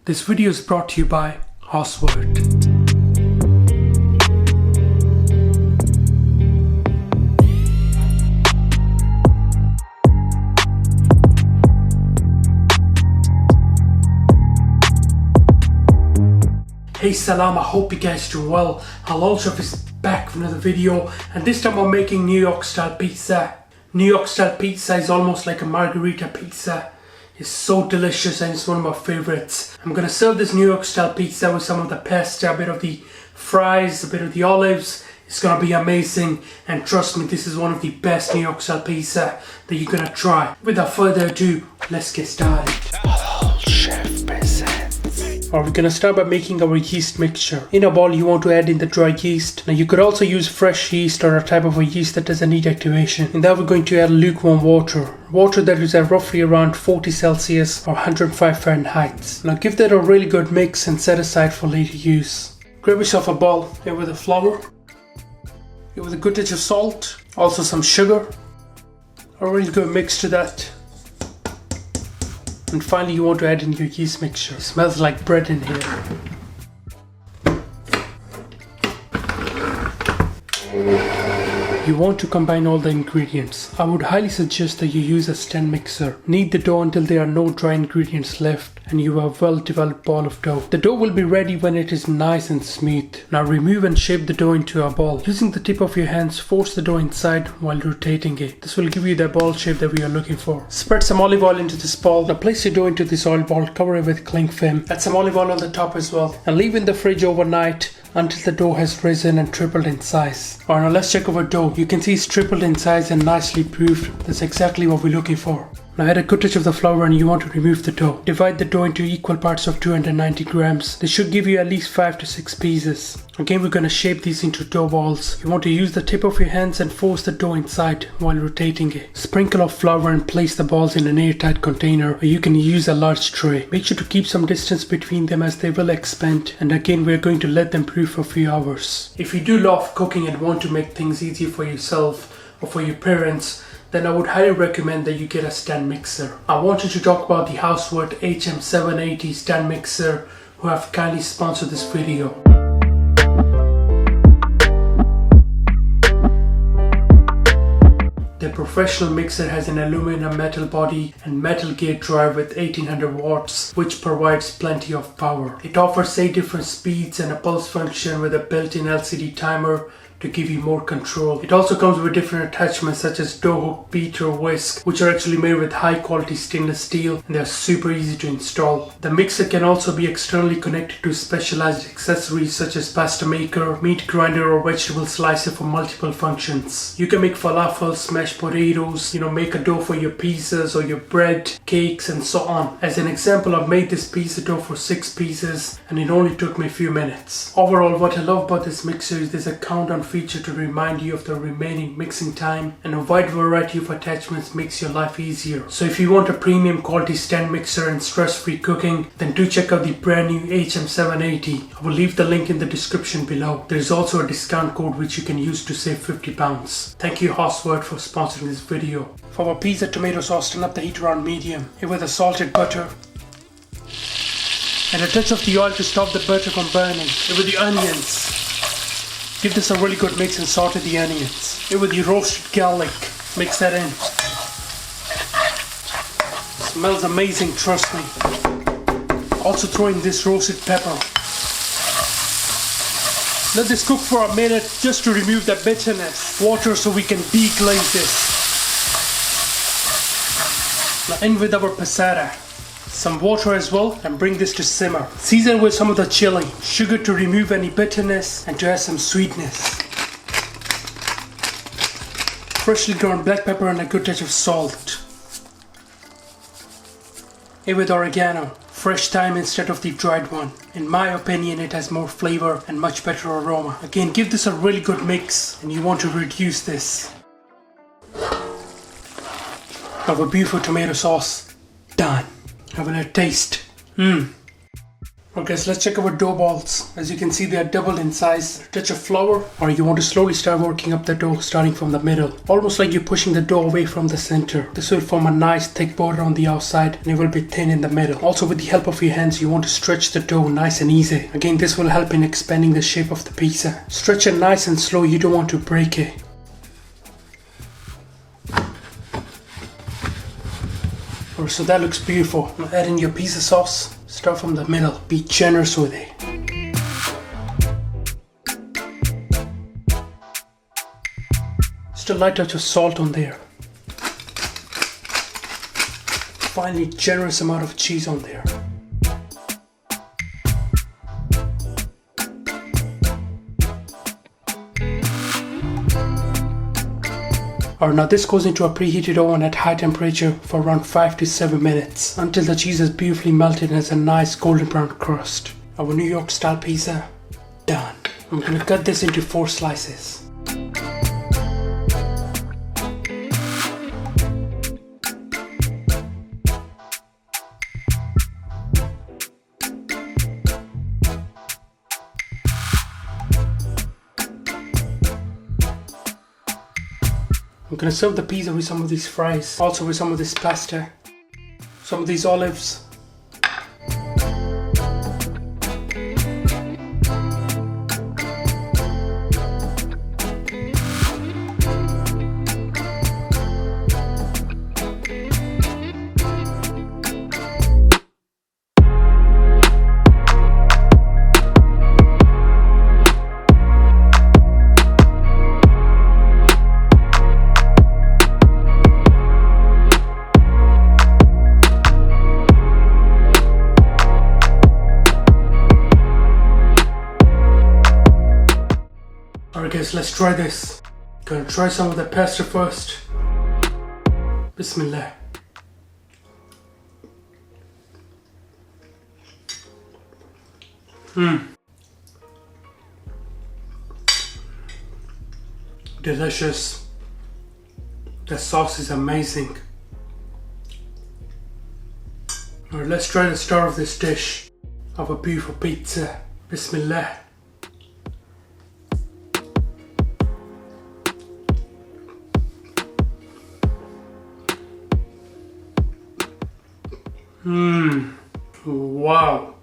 This video is brought to you by Houseword. Hey salam, I hope you guys do well. Halal Chef is back with another video, and this time I'm making New York style pizza. New York style pizza is almost like a margarita pizza. It's so delicious and it's one of my favorites. I'm gonna serve this New York style pizza with some of the pasta, a bit of the fries, a bit of the olives. It's gonna be amazing, and trust me, this is one of the best New York style pizza that you're gonna try. Without further ado, let's get started. Halal Chef presents. We're gonna start by making our yeast mixture. In a bowl you want to add in the dry yeast. Now you could also use fresh yeast or a type of a yeast that doesn't need activation. In that we're going to add lukewarm water. Water that is at roughly around 40 Celsius or 105 Fahrenheit. Now give that a really good mix and set aside for later use. Grab yourself a bowl here with the flour. Here with a good touch of salt. Also some sugar. A really good mix to that. And finally you want to add in your yeast mixture. It smells like bread in here. You want to combine all the ingredients. I would highly suggest that you use a stand mixer. Knead the dough until there are no dry ingredients left and you have a well developed ball of dough. The dough will be ready when it is nice and smooth. Now remove and shape the dough into a ball. Using the tip of your hands, force the dough inside while rotating it. This will give you the ball shape that we are looking for. Spread some olive oil into this ball. Now place your dough into this oil ball, cover it with cling film. Add some olive oil on the top as well. And leave in the fridge overnight until the dough has risen and tripled in size. Alright, now let's check our dough. You can see it's tripled in size and nicely proofed. That's exactly what we're looking for. Now add a good touch of the flour and you want to remove the dough. Divide the dough into equal parts of 290 grams. This should give you at least 5 to 6 pieces. Again, we're going to shape these into dough balls. You want to use the tip of your hands and force the dough inside while rotating it. Sprinkle of flour and place the balls in an airtight container, or you can use a large tray. Make sure to keep some distance between them as they will expand, and again we're going to let them proof for a few hours. If you do love cooking and want to make things easier for yourself or for your parents, then I would highly recommend that you get a stand mixer. I wanted to talk about the Houseword HM780 stand mixer, who have kindly sponsored this video. The professional mixer has an aluminum metal body and metal gate drive with 1800 watts, which provides plenty of power. It offers 8 different speeds and a pulse function with a built-in LCD timer to give you more control. It also comes with different attachments such as dough hook, beater, whisk, which are actually made with high quality stainless steel, and they are super easy to install. The mixer can also be externally connected to specialized accessories such as pasta maker, meat grinder or vegetable slicer for multiple functions. You can make falafel, smashed potatoes, make a dough for your pizzas or your bread, cakes and so on. As an example, I've made this pizza dough for 6 pieces and it only took me a few minutes. Overall, what I love about this mixer is there's a countdown feature to remind you of the remaining mixing time, and a wide variety of attachments makes your life easier. So if you want a premium quality stand mixer and stress-free cooking, then do check out the brand new HM780. I will leave the link in the description below. There is also a discount code which you can use to save £50. Thank you Houseword for sponsoring this video. For our pizza tomato sauce, turn up the heat around medium. Here with the salted butter and a touch of the oil to stop the butter from burning. Here with the onions. Give this a really good mix and saute the onions. Here with the roasted garlic, mix that in. Smells amazing, trust me. Also throw in this roasted pepper. Let this cook for a minute just to remove the bitterness. Water so we can deglaze this. Now in with our passata. Some water as well, and bring this to simmer. Season with some of the chili, sugar to remove any bitterness and to add some sweetness. Freshly ground black pepper and a good touch of salt. Here with oregano, fresh thyme instead of the dried one. In my opinion, it has more flavor and much better aroma. Again, give this a really good mix and you want to reduce this. Our beautiful tomato sauce, done. Having a taste. Okay, so let's check our dough balls. As you can see, they are doubled in size. A touch of flour, or you want to slowly start working up the dough starting from the middle. Almost like you're pushing the dough away from the center. This will form a nice thick border on the outside and it will be thin in the middle. Also, with the help of your hands, you want to stretch the dough nice and easy. Again, this will help in expanding the shape of the pizza. Stretch it nice and slow, you don't want to break it. Alright, so that looks beautiful. Now add in your pizza sauce. Start from the middle. Be generous with it. Just a light touch of salt on there. Finally, generous amount of cheese on there. Alright, now this goes into a preheated oven at high temperature for around 5 to 7 minutes until the cheese is beautifully melted and has a nice golden brown crust. Our New York style pizza, done. I'm going to cut this into 4 slices. I'm gonna serve the pizza with some of these fries, also with some of this pasta, some of these olives. Alright guys, let's try this. Gonna try some of the pasta first. Bismillah. Delicious. The sauce is amazing. Alright, let's try the star of this dish. Of a beautiful pizza. Bismillah. Wow.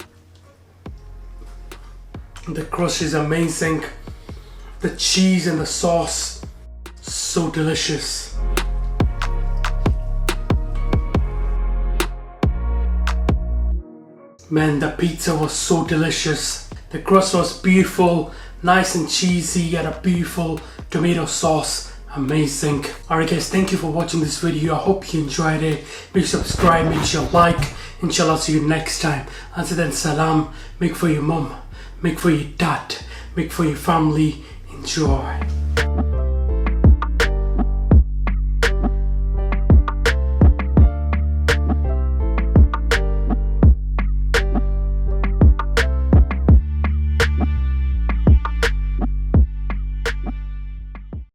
The crust is amazing. The cheese and the sauce, so delicious. Man, the pizza was so delicious. The crust was beautiful, nice and cheesy, yet a beautiful tomato sauce. Amazing. Alright guys, thank you for watching this video. I hope you enjoyed it. Make sure subscribe, make sure like. Inshallah, see you next time. Until then, salam. Make for your mom, make for your dad, make for your family. Enjoy.